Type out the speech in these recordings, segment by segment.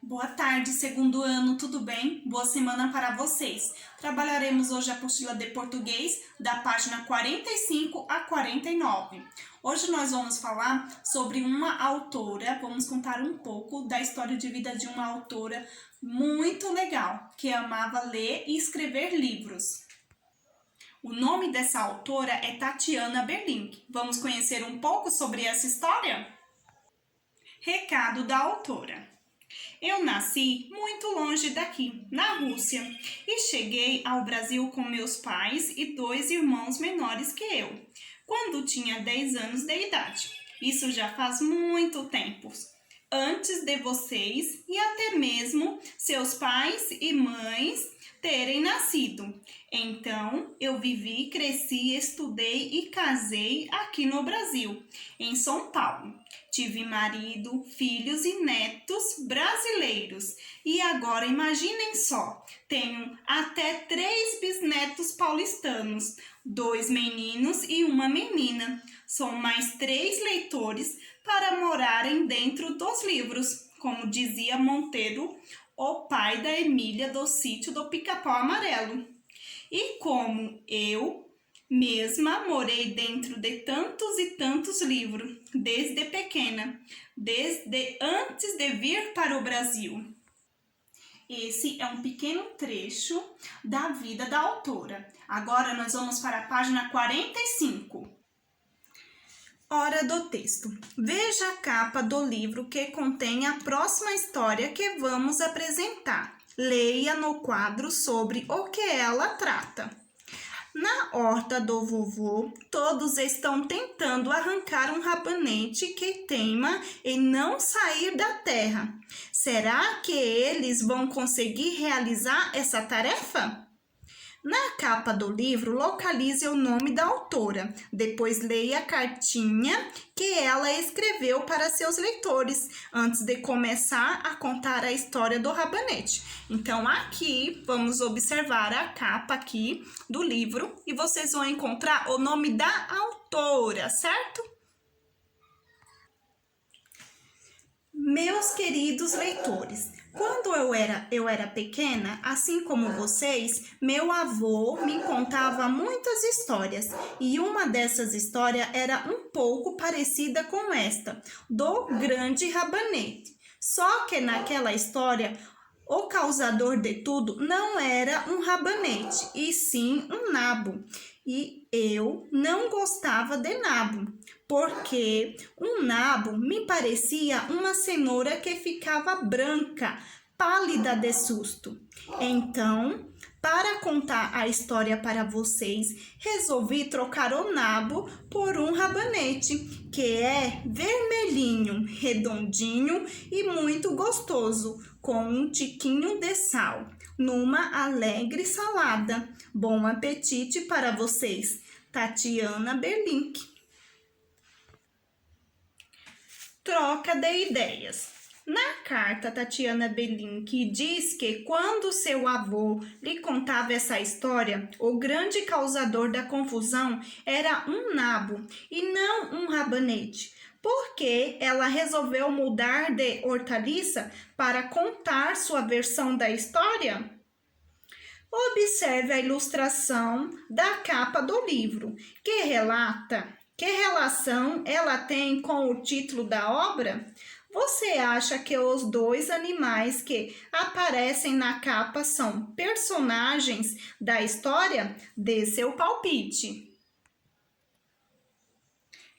Boa tarde, segundo ano, tudo bem? Boa semana para vocês. Trabalharemos hoje a apostila de português da página 45 a 49. Hoje nós vamos falar sobre uma autora, vamos contar um pouco da história de vida de uma autora muito legal, que amava ler e escrever livros. O nome dessa autora é Tatiana Berlingh. Vamos conhecer um pouco sobre essa história? Recado da autora. Eu nasci muito longe daqui, na Rússia, e cheguei ao Brasil com meus pais e 2 irmãos menores que eu, quando tinha 10 anos de idade. Isso já faz muito tempo, antes de vocês e até mesmo seus pais e mães terem nascido. Então, eu vivi, cresci, estudei e casei aqui no Brasil, em São Paulo. Tive marido, filhos e netos brasileiros. E agora imaginem só, tenho até 3 bisnetos paulistanos, 2 meninos e uma menina. São mais 3 leitores para morarem dentro dos livros, como dizia Monteiro, o pai da Emília do Sítio do Pica-Pau Amarelo. E como eu mesma morei dentro de tantos e tantos livros, desde pequena, desde antes de vir para o Brasil. Esse é um pequeno trecho da vida da autora. Agora nós vamos para a página 45. Hora do texto. Veja a capa do livro que contém a próxima história que vamos apresentar. Leia no quadro sobre o que ela trata. Na horta do vovô, todos estão tentando arrancar um rabanete que teima em não sair da terra. Será que eles vão conseguir realizar essa tarefa? Na capa do livro, localize o nome da autora. Depois leia a cartinha que ela escreveu para seus leitores, antes de começar a contar a história do rabanete. Então, aqui, vamos observar a capa aqui do livro e vocês vão encontrar o nome da autora, certo? Meus queridos leitores, quando eu era pequena, assim como vocês, meu avô me contava muitas histórias e uma dessas histórias era um pouco parecida com esta, do grande rabanete. Só que naquela história, o causador de tudo não era um rabanete, e sim um nabo. E eu não gostava de nabo, porque um nabo me parecia uma cenoura que ficava branca, pálida de susto. Então, para contar a história para vocês, resolvi trocar o nabo por um rabanete, que é vermelhinho, redondinho e muito gostoso, com um tiquinho de sal, numa alegre salada. Bom apetite para vocês. Tatiana Berlingh. Troca de ideias. Na carta, Tatiana Berlingh diz que quando seu avô lhe contava essa história, o grande causador da confusão era um nabo e não um rabanete. Porque ela resolveu mudar de hortaliça para contar sua versão da história? Observe a ilustração da capa do livro, que relata que relação ela tem com o título da obra. Você acha que os 2 animais que aparecem na capa são personagens da história? Dê seu palpite.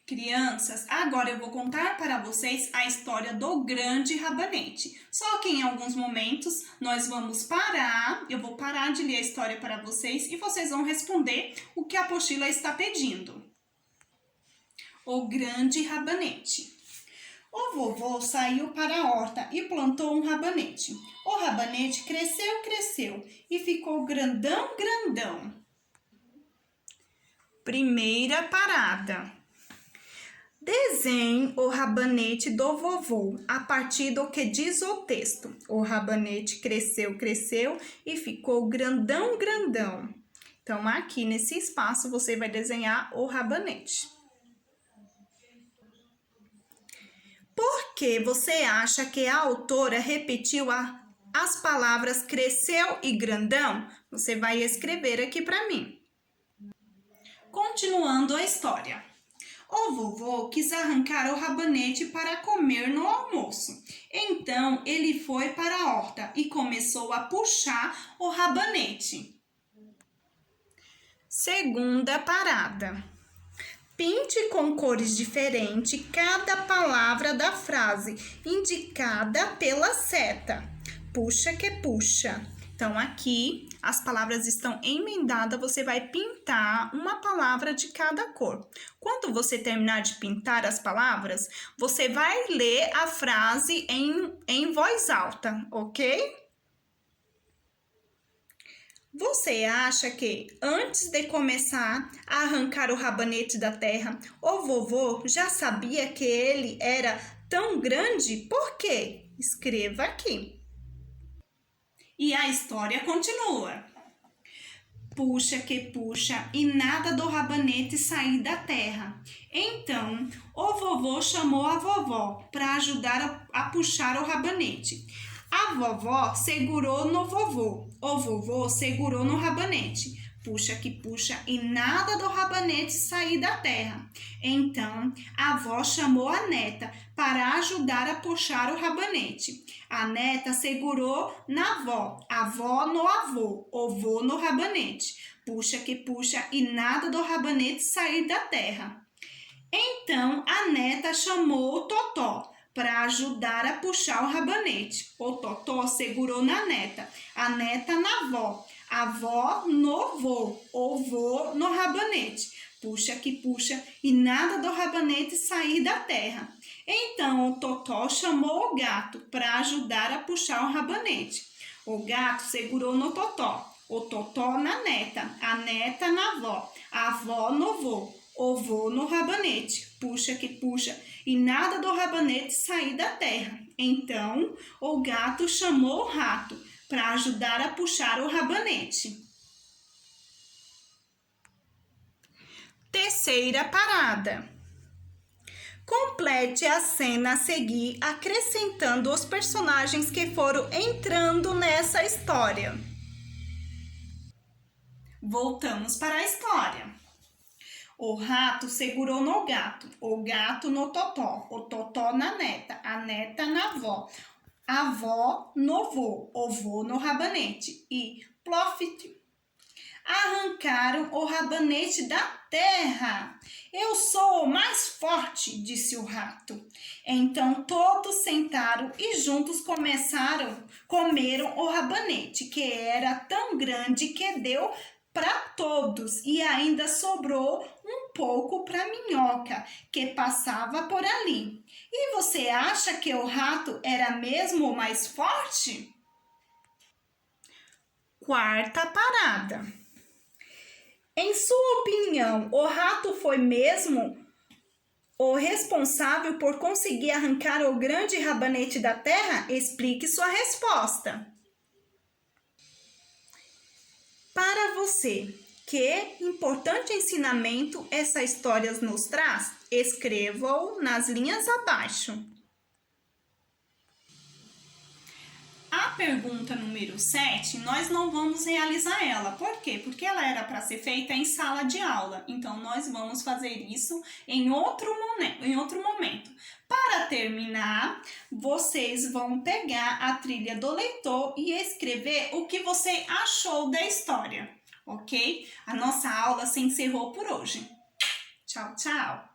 Crianças, agora eu vou contar para vocês a história do grande rabanete. Só que em alguns momentos nós vamos parar, eu vou parar de ler a história para vocês e vocês vão responder o que a apostila está pedindo. O grande rabanete. O vovô saiu para a horta e plantou um rabanete. O rabanete cresceu, cresceu e ficou grandão, grandão. Primeira parada. Desenhe o rabanete do vovô a partir do que diz o texto. O rabanete cresceu, cresceu e ficou grandão, grandão. Então, aqui nesse espaço, você vai desenhar o rabanete. Por que você acha que a autora repetiu as palavras cresceu e grandão? Você vai escrever aqui para mim. Continuando a história. O vovô quis arrancar o rabanete para comer no almoço. Então ele foi para a horta e começou a puxar o rabanete. Segunda parada. Pinte com cores diferentes cada palavra da frase, indicada pela seta. Puxa que puxa. Então, aqui as palavras estão emendadas, você vai pintar uma palavra de cada cor. Quando você terminar de pintar as palavras, você vai ler a frase em voz alta, ok? Você acha que, antes de começar a arrancar o rabanete da terra, o vovô já sabia que ele era tão grande? Por quê? Escreva aqui. E a história continua. Puxa que puxa e nada do rabanete sair da terra. Então, o vovô chamou a vovó para ajudar a puxar o rabanete. A vovó segurou no vovô, o vovô segurou no rabanete. Puxa que puxa e nada do rabanete sair da terra. Então, a avó chamou a neta para ajudar a puxar o rabanete. A neta segurou na avó, a avó no avô, o vô no rabanete. Puxa que puxa e nada do rabanete sair da terra. Então, a neta chamou o totó para ajudar a puxar o rabanete. O totó segurou na neta, a neta na avó, a avó no vô, o vô no rabanete. Puxa que puxa e nada do rabanete sair da terra. Então o totó chamou o gato para ajudar a puxar o rabanete. O gato segurou no totó, o totó na neta, a neta na avó, a avó no vô, o vô no rabanete. Puxa que puxa e nada do rabanete sair da terra. Então o gato chamou o rato para ajudar a puxar o rabanete. Terceira parada. Complete a cena a seguir, acrescentando os personagens que foram entrando nessa história. Voltamos para a história. O rato segurou no gato, o gato no totó, o totó na neta, a neta na avó, a avó no vô, o vô no rabanete e plofit. Arrancaram o rabanete da terra. Eu sou o mais forte, disse o rato. Então todos sentaram e juntos comeram o rabanete, que era tão grande que deu para todos e ainda sobrou um pouco para a minhoca, que passava por ali. E você acha que o rato era mesmo o mais forte? Quarta parada. Em sua opinião, o rato foi mesmo o responsável por conseguir arrancar o grande rabanete da terra? Explique sua resposta. Para você, que importante ensinamento essa história nos traz? Escreva-o nas linhas abaixo. A pergunta número 7, nós não vamos realizar ela. Por quê? Porque ela era para ser feita em sala de aula. Então, nós vamos fazer isso em outro momento. Para terminar, vocês vão pegar a trilha do leitor e escrever o que você achou da história, ok? A nossa aula se encerrou por hoje. Tchau, tchau!